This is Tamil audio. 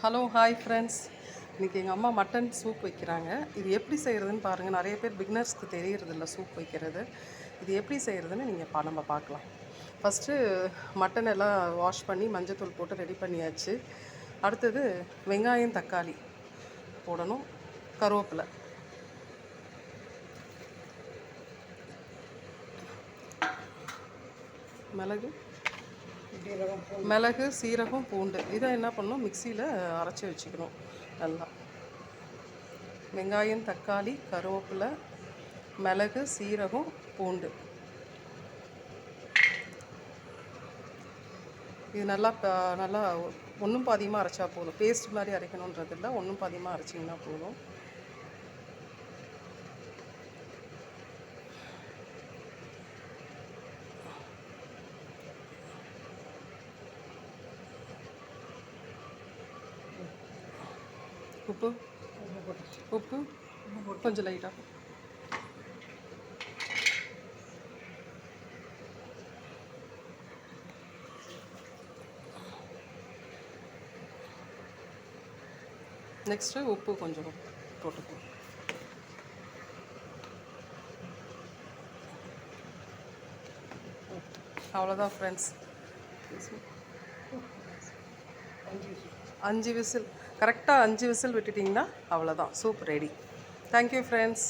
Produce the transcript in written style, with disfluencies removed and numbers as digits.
Hello hi friends. இன்றைக்கி எங்கள் அம்மா மட்டன் சூப் வைக்கிறாங்க. இது எப்படி செய்கிறதுன்னு பாருங்கள். நிறைய பேர் பிகினர்ஸ்க்கு தெரியறதில்ல சூப் வைக்கிறது. இது எப்படி செய்கிறதுன்னு நம்ம பார்க்கலாம். ஃபஸ்ட்டு மட்டன் எல்லாம் வாஷ் பண்ணி மஞ்சத்தூள் போட்டு ரெடி பண்ணியாச்சு. அடுத்தது வெங்காயம் தக்காளி போடணும், கருவேப்பிலை, மிளகு, சீரகம், பூண்டு இதை என்ன பண்ணணும், மிக்சியில் அரைச்சி வச்சுக்கணும். நல்லா வெங்காயம் தக்காளி கருவேப்பிலை மிளகு சீரகம் பூண்டு இது நல்லா ஒன்றும் பாதியமாக அரைச்சா போதும். பேஸ்ட் மாதிரி அரைக்கணுன்றது இல்லை, ஒன்றும் பாதியமாக அரைச்சிங்கன்னா போதும். உப்பு கொஞ்சம் லைட்டாக. நெக்ஸ்ட்டு உப்பு கொஞ்சம் போட்டுக்குவோம். அவ்வளோதான் ஃப்ரெண்ட்ஸ். 5 விசில் கரெக்டாக 5 விசில் விட்டுட்டிங்கன்னா அவ்வளோதான், சூப் ரெடி. Thank you friends.